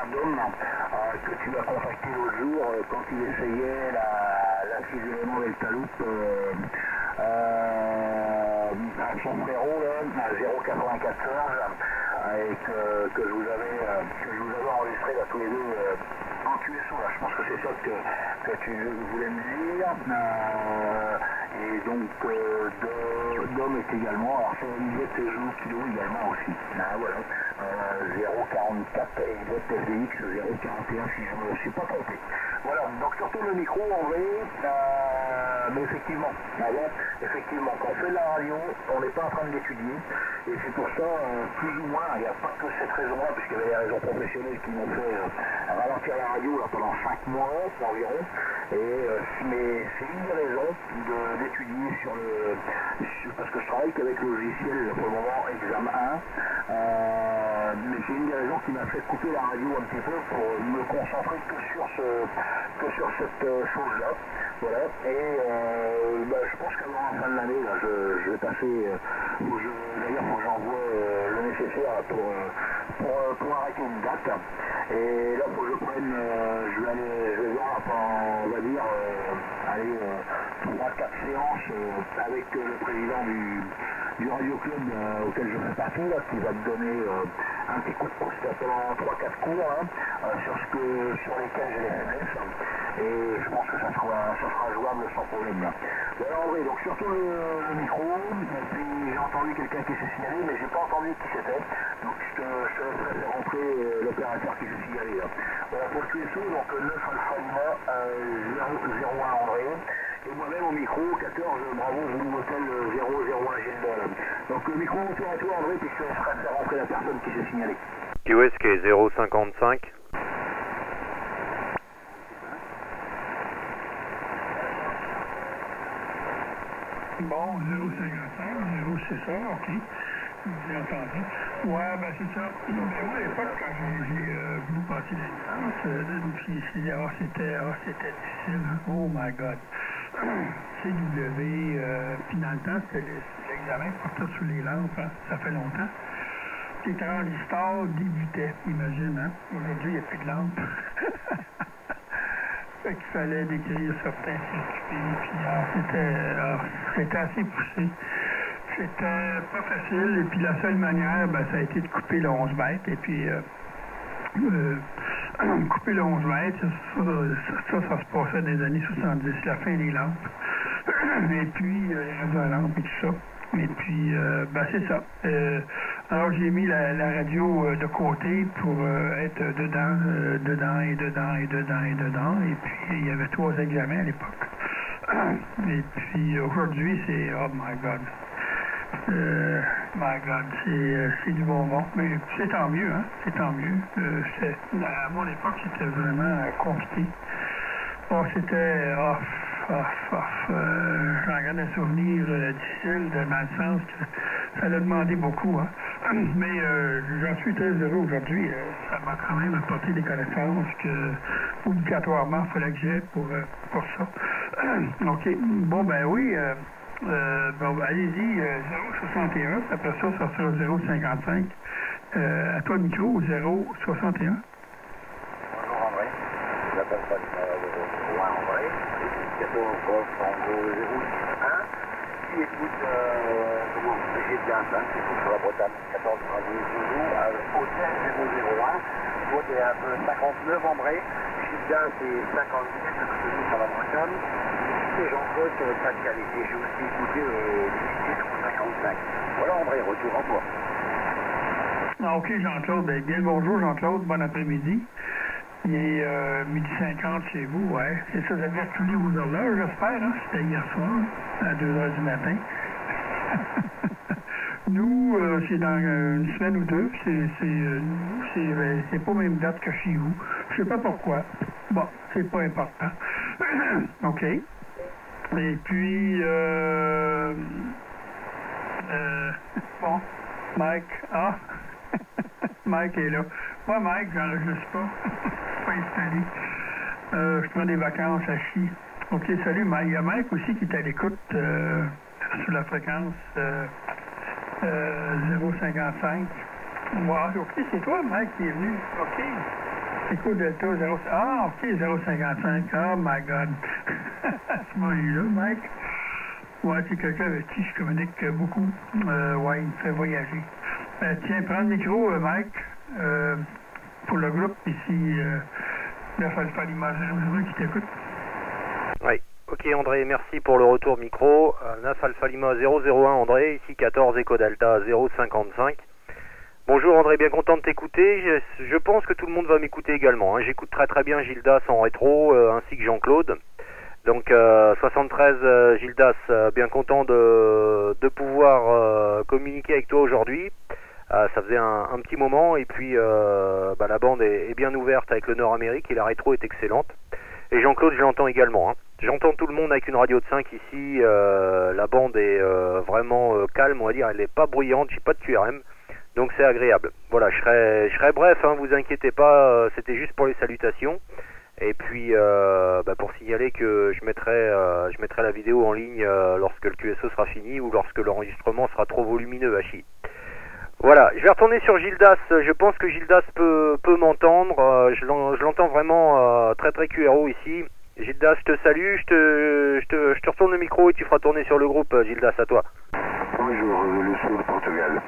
certain Dom que tu as contacté l'autre jour quand il essayait la 6 éléments Delta Loop à son numéro là, à 094 et que je vous avais enregistré là tous les deux en QSO là. Je pense que c'est ça que tu voulais me dire. Et donc Dom est également, alors c'est Olivier Peugeot Kilo également aussi. Voilà. 044 et votre FDX 041 si je ne me suis pas trompé. Voilà, donc surtout le micro en vrai, mais effectivement, quand on fait la radio, on n'est pas en train de l'étudier, et c'est pour ça, plus ou moins, il n'y a pas que cette raison-là, puisqu'il y avait des raisons professionnelles qui m'ont fait ralentir la radio là, pendant 5 mois environ, mais c'est une des raisons d'étudier parce que je travaille qu'avec le logiciel pour le moment examen 1, mais c'est une des raisons qui m'a fait couper la radio un petit peu pour me concentrer que sur cette chose-là. Voilà, et je pense qu'avant la fin de l'année, là, je vais passer, d'ailleurs, faut que j'envoie le nécessaire pour arrêter une date. Et là, faut que je prenne, je vais voir, on va dire, 3-4 séances avec le président du Radio Club auquel je fais partie, là, qui va me donner un petit coup de pouce pendant 3-4 cours sur lesquels j'ai les faiblesses. Et je pense que ça sera jouable sans problème là. Voilà André, donc surtout le micro, et puis j'ai entendu quelqu'un qui s'est signalé, mais j'ai pas entendu qui c'était, donc je te laisserai faire rentrer l'opérateur qui s'est signalé là. Voilà pour le QSO, donc 9 Alpha Lima 001 André, et moi-même au micro 14 Bravo Zulu Hotel 001 Gilles. Donc le micro tour à toi André, puis je te laisserai faire rentrer la personne qui s'est signalée. QSK 055. Bon, 0,55, 0, c'est ça, ok. J'ai entendu. Ouais, ben c'est ça. Mais moi, à l'époque, quand j'ai voulu passer l'essence, c'était difficile. Oh my God. CW, puis dans le temps, c'était l'examen portait sur les lampes, hein. Ça fait longtemps. Les transistors débutaient, imagine, hein. Aujourd'hui, il n'y a plus de lampes. Fait qu'il fallait décrire certains circuits, puis c'était assez poussé. C'était pas facile, et puis la seule manière, ça a été de couper le 11 mètres, et puis couper le 11 mètres, ça se passait dans les années 70, la fin des lampes, et puis les réseaux à lampes et tout ça. Et puis, c'est ça. Alors, j'ai mis la radio de côté pour être dedans. Et puis, il y avait 3 examens à l'époque. Et puis, aujourd'hui, c'est... Oh my God. C'est du bonbon. Mais c'est tant mieux, hein. C'est tant mieux. À mon époque, c'était vraiment compliqué. Bon, c'était... j'en garde un souvenir difficile, dans le sens que ça l'a demandé beaucoup. Hein. Mais j'en suis très heureux aujourd'hui. Ça m'a quand même apporté des connaissances que obligatoirement il fallait que j'ai pour ça. OK. Bon, oui. Allez-y, 0,61. Après ça, ça sera 0,55. À toi, le micro, 0,61. Bonjour André. Je m'appelle pas André. 14 Tango 061 qui écoute Brigitte Vincent qui écoute sur la Bretagne 14 Bravo Hôtel 001. Toi t'es un peu 59 André, Gilles c'est 57 sur la Bretagne, et Jean-Claude sur le Pas-de-Calais. Et j'ai aussi écouté l'unité 55. Voilà André, retour en toi. Ok Jean-Claude, bien le bonjour Jean-Claude, bon après-midi. Il est 12h50 chez vous, ouais. C'est ça, vous avez tous vos horloges, j'espère, hein? C'était hier soir, à 2h du matin. Nous, c'est dans une semaine ou deux, c'est pas même date que chez vous. Je sais pas pourquoi. Bon, c'est pas important. OK. Et puis, bon, Mike, Mike est là. Moi, Mike, j'enregistre pas. Pas installé. Je prends des vacances à Chi. OK, salut, Mike. Il y a Mike aussi qui est à l'écoute sur la fréquence 055. Wow, OK, c'est toi, Mike, qui est venu. OK. Echo Delta 0... Ah, OK, 055. Oh my God. Tu m'as eu là, Mike. Ouais, c'est quelqu'un avec qui je communique beaucoup. Ouais, il me fait voyager. Tiens, prends le micro, Mike, pour le groupe ici, 9 Alpha Lima 00 qui t'écoute. Oui. Ok André, merci pour le retour micro. 9 Alpha Lima 001 André, ici 14 Echo Delta 055. Bonjour André, bien content de t'écouter. Je pense que tout le monde va m'écouter également. Hein. J'écoute très bien Gildas en rétro, ainsi que Jean-Claude. Donc 73 Gildas, bien content de pouvoir communiquer avec toi aujourd'hui. Ça faisait un petit moment et puis la bande est bien ouverte avec le Nord-Amérique et la rétro est excellente. Et Jean-Claude, je l'entends également. Hein. J'entends tout le monde avec une radio de 5 ici. La bande est vraiment calme, on va dire. Elle n'est pas bruyante, j'ai pas de QRM. Donc c'est agréable. Voilà, je serai bref, hein, vous inquiétez pas. C'était juste pour les salutations. Et puis pour signaler que je mettrai la vidéo en ligne lorsque le QSO sera fini ou lorsque l'enregistrement sera trop volumineux à chier. Voilà, je vais retourner sur Gildas. Je pense que Gildas peut m'entendre. Je l'entends vraiment très QRO ici. Gildas, je te salue, je te retourne le micro et tu feras tourner sur le groupe. Gildas, à toi. Bonjour, le sud du Portugal.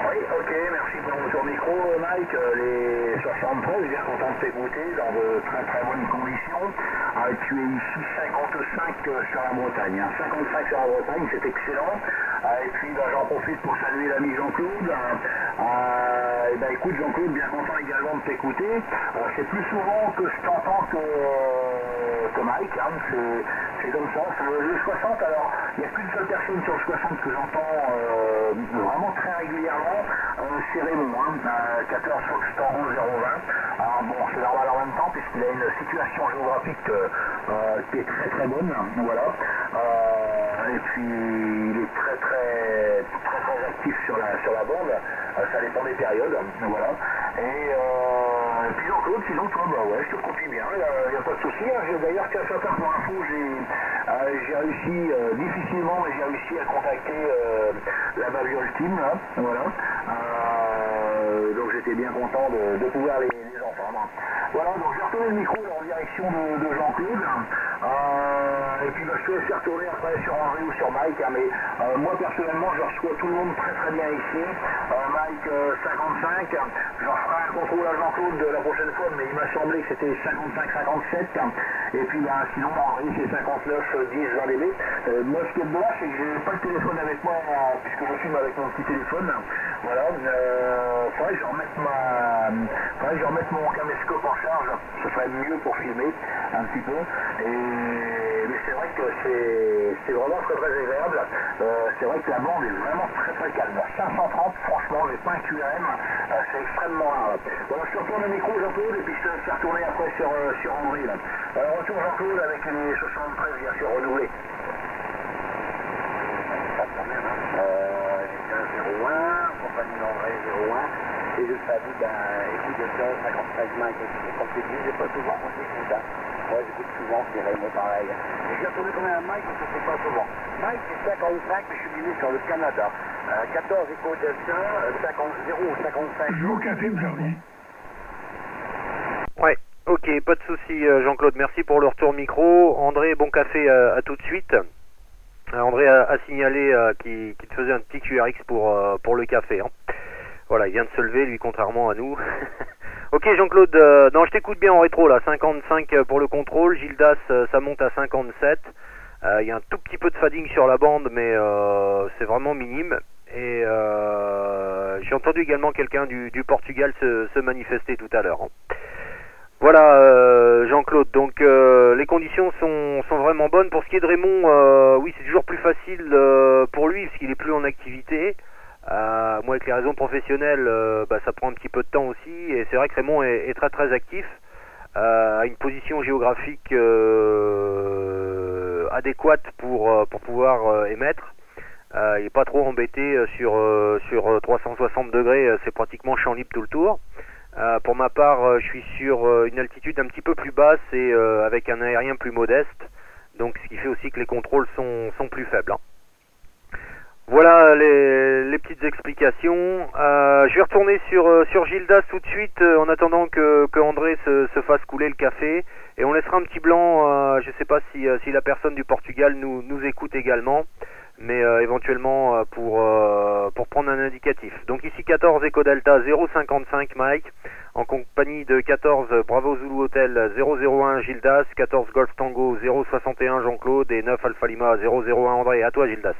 Oui, ok, merci pour ton micro, Mike. Les 73, bien content de t'écouter dans de très bonnes conditions. Tu es ici 55 sur la Bretagne. 55 sur la Bretagne, c'est excellent. Et puis j'en profite pour saluer l'ami Jean-Claude. Écoute Jean-Claude, bien content également de t'écouter. C'est plus souvent que je t'entends que Mike. Hein. C'est comme ça. Le 60, alors il n'y a qu'une seule personne sur le 60 que j'entends vraiment très régulièrement. C'est Raymond, 14 Foxtrot 020. Alors bon, c'est normal en même temps puisqu'il a une situation géographique qui est très bonne. Voilà. Et puis il est très actif sur la bande. Ça dépend des périodes. Voilà. Et puis Jean-Claude, sinon toi, ouais, je te confie bien. Il n'y a pas de souci. D'ailleurs, tiens, ça pour info, j'ai réussi difficilement, mais j'ai réussi à contacter la Baviole Team. Là. Voilà. Donc j'étais bien content de pouvoir les entendre. Voilà, donc j'ai retourné le micro en direction de Jean-Claude. Et puis je te laisse retourner après sur Henri ou sur Mike. Hein, mais moi personnellement, je reçois tout le monde très bien ici. Mike 55, j'en ferai un contrôle à Jean-Claude la prochaine fois, mais il m'a semblé que c'était 55-57. Et puis sinon Henri c'est 59-10-20 dB. Moi ce qui est dommage, c'est que j'ai pas le téléphone avec moi puisque je filme avec mon petit téléphone. Voilà, faudrait que je remette mon caméscope en charge, ce serait mieux pour filmer un petit peu. Mais c'est vrai que c'est vraiment très agréable. C'est vrai que la bande est vraiment très calme. 530, franchement, j'ai pas un QRM, c'est extrêmement rare. Voilà, je te retourne le micro Jean-Claude et puis je te laisse retourner après sur André. Là. Retour Jean-Claude avec les 73 bien sûr renouvelés. J'ai 01, compagnie d'André 01. Et je salue, écoute de ça, 55 Mike, comme tu dis, j'ai pas souvent on écoute, hein. Moi j'écoute souvent, c'est Raymond pareil. Et j'ai retrouvé quand même un Mike, parce que c'est pas souvent. Mike c'est 55, mais je suis venu sur le Canada. 14 Echo Delta, 055. Je vais au café, vous en revenez. Ouais, ok, pas de souci Jean-Claude, merci pour le retour micro. André, bon café à tout de suite. André a signalé qu'il te faisait un petit QRX pour le café. Hein. Voilà, il vient de se lever, lui, contrairement à nous. Ok, Jean-Claude, non, je t'écoute bien en rétro, là. 55 pour le contrôle. Gildas, ça monte à 57. Il y a un tout petit peu de fading sur la bande, mais c'est vraiment minime. Et j'ai entendu également quelqu'un du Portugal se manifester tout à l'heure. Hein. Voilà, Jean-Claude, donc les conditions sont vraiment bonnes. Pour ce qui est de Raymond, oui, c'est toujours plus facile pour lui, parce qu'il est plus en activité. Moi, avec les raisons professionnelles, ça prend un petit peu de temps aussi, et c'est vrai que Raymond est très actif, à une position géographique adéquate pour pouvoir émettre. Il n'est pas trop embêté sur 360 degrés, c'est pratiquement champ libre tout le tour. Pour ma part, je suis sur une altitude un petit peu plus basse et avec un aérien plus modeste, donc ce qui fait aussi que les contrôles sont plus faibles. Hein. Voilà les petites explications. Je vais retourner sur Gildas tout de suite en attendant que André se fasse couler le café. Et on laissera un petit blanc, je ne sais pas si la personne du Portugal nous écoute également, mais éventuellement pour prendre un indicatif. Donc ici 14 Echo Delta 055 Mike, en compagnie de 14 Bravo Zulu Hotel 001 Gildas, 14 Golf Tango 061 Jean-Claude et 9 Alpha Lima 001 André. À toi Gildas.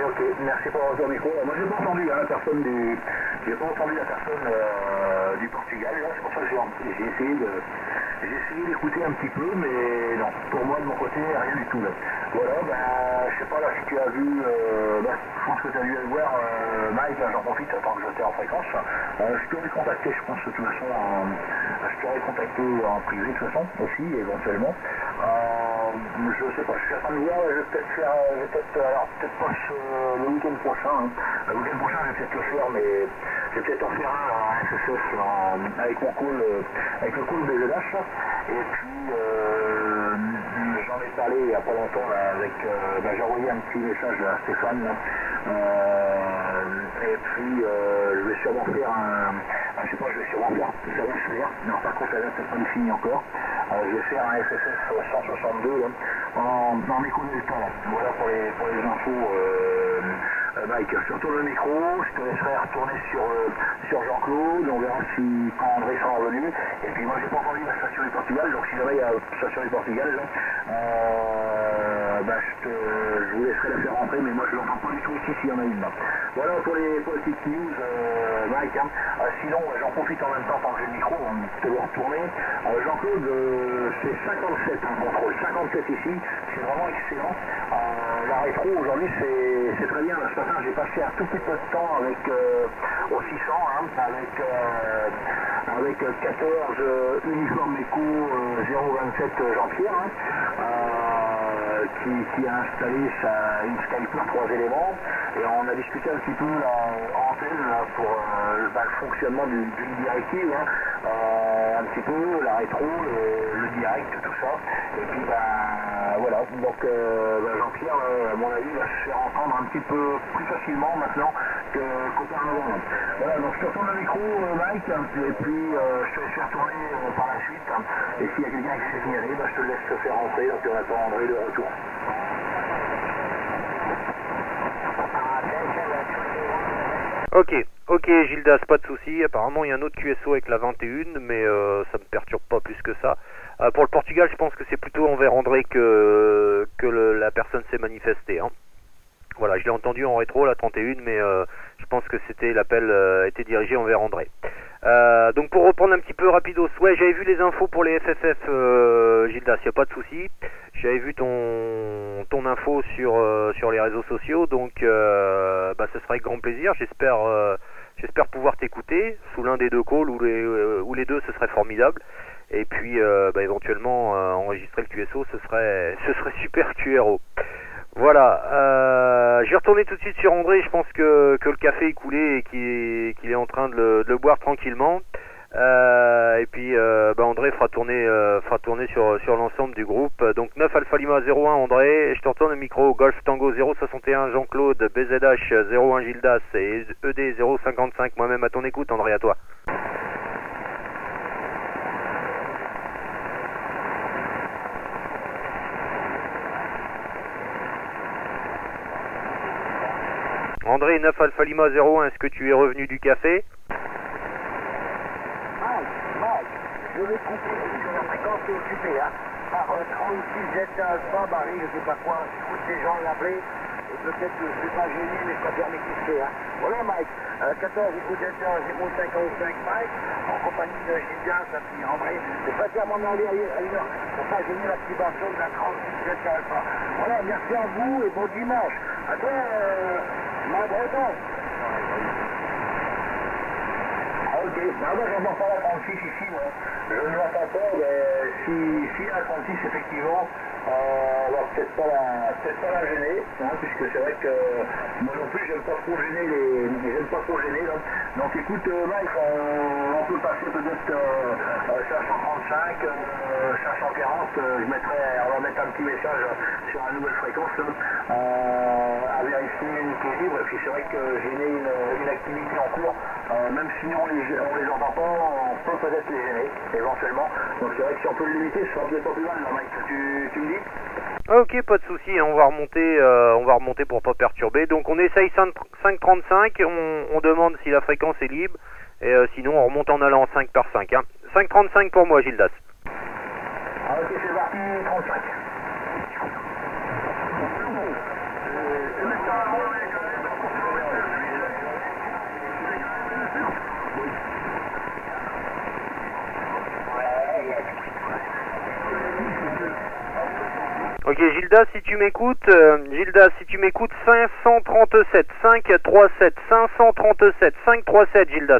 Ok, merci pour votre micro. Moi j'ai pas entendu la personne du Portugal, là, c'est pour ça que j'ai essayé d'écouter un petit peu, mais non, pour moi de mon côté, rien du tout là. Voilà, je sais pas là si tu as vu, je pense que tu as dû le voir, Mike, là, j'en profite tant que j'étais en fréquence. Je t'aurais contacté, je pense de toute façon, je t'aurais contacté en privé de toute façon aussi, éventuellement. Je sais pas, je suis en train de voir, je vais peut-être pas le week-end prochain. Hein. Le week-end prochain, je vais peut-être le faire, mais je vais peut-être en faire un SSS avec mon call, avec le call BZH. Et puis, j'en ai parlé il n'y a pas longtemps là, avec, j'ai envoyé un petit message à Stéphane. Là. Et puis, je vais sûrement faire je sais pas, je vais sûrement faire, ça va se faire. Non, par contre, ça va peut-être pas fini encore. Je vais faire un SSS 162 là, en écho delta. Voilà pour les infos. Mike, je retourne le micro, je te laisserai retourner sur Jean-Claude, on verra si quand André sera revenu. Et puis moi j'ai pas entendu la station du Portugal, donc si jamais il y a la station du Portugal, là, je vous laisserai la faire rentrer, mais moi je l'entends pas du tout ici s'il y en a une là. Voilà pour les petites news, Mike. Hein. Sinon, j'en profite en même temps tant que j'ai le micro, on te le retourner. Jean-Claude, c'est 57 un contrôle, 57 ici, c'est vraiment excellent. La rétro aujourd'hui c'est très bien. Ce matin j'ai passé un tout petit peu de temps avec au 600, hein, avec 14 uniforme éco 027 Jean-Pierre, hein, qui a installé une Skyper 3 éléments, et on a discuté un petit peu en antenne là, pour le fonctionnement d'une directive, hein, un petit peu la rétro, le direct, tout ça, et puis voilà, donc Jean-Pierre, à mon avis, va se faire entendre un petit peu plus facilement maintenant qu'auparavant. Voilà, donc je te retourne le micro, Mike, et puis je te laisse faire tourner par la suite, hein, et s'il y a quelqu'un qui s'est signalé, je te laisse te faire rentrer, donc on attend André de retour. Ok Gildas, pas de souci. Apparemment il y a un autre QSO avec la 21, mais ça me perturbe pas plus que ça. Pour le Portugal, je pense que c'est plutôt envers André que la personne s'est manifestée. Hein. Voilà, je l'ai entendu en rétro, la 31, mais je pense que c'était l'appel était dirigé envers André. Donc pour reprendre un petit peu rapidos, ouais, j'avais vu les infos pour les FFF, Gildas, il n'y a pas de souci. J'avais vu ton info sur les réseaux sociaux, donc ce sera avec grand plaisir. J'espère pouvoir t'écouter sous l'un des deux calls ou les deux, ce serait formidable. Et puis éventuellement enregistrer le QSO, ce serait super QRO. Voilà, je vais retourner tout de suite sur André. Je pense que le café est coulé et qu'il est en train de le boire tranquillement. Et puis André fera tourner sur l'ensemble du groupe. Donc 9 Alpha Lima 01 André, et je te retourne le micro. Golf Tango 061 Jean-Claude, BZH 01 Gildas et ED 055 moi-même à ton écoute André, à toi. André, 9 Alpha Lima 01, est-ce que tu es revenu du café? Mike, je vais couper, la fréquence est occupée, hein. Par 36 Delta Alpha, Barry, je sais pas quoi, j'écoute les gens l'appeler, et peut-être que je ne vais pas gêner, mais je préfère m'équiper, hein. Voilà Mike, 14 écoute Delta 055 Mike, en compagnie de Gildas, et puis André, je préfère m'en aller ailleurs, pour pas gêner l'activation de la 36 Delta Alpha. Voilà, merci à vous et bon dimanche. À toi, ma Breton. Ok, Non, moi j'entends pas la 36 ici, moi. Je ne l'entends pas, mais si la 36 effectivement, on va peut-être pas la gêner, hein, puisque c'est vrai que moi non plus j'aime pas trop gêner là. Donc écoute Mike, on peut passer peut-être 535, 540, on va mettre un petit message sur la nouvelle fréquence là, à vérifier l'équilibre, et puis c'est vrai que gêner une activité en cours, même si on les entend pas, on peut peut-être les gêner, éventuellement. Donc c'est vrai que si on peut le limiter, ce sera peut-être pas plus mal, là, Mike. Tu me dis? Ok, pas de souci, on va remonter pour pas perturber. Donc on essaye 5.35, on demande si la fréquence est libre, et sinon on remonte en allant en 5 par 5. Hein. 5.35 pour moi, Gildas. Ah, ok, c'est parti, 35. Ok, Gildas, si tu m'écoutes, 537, 537, 537, 537, 537, Gildas.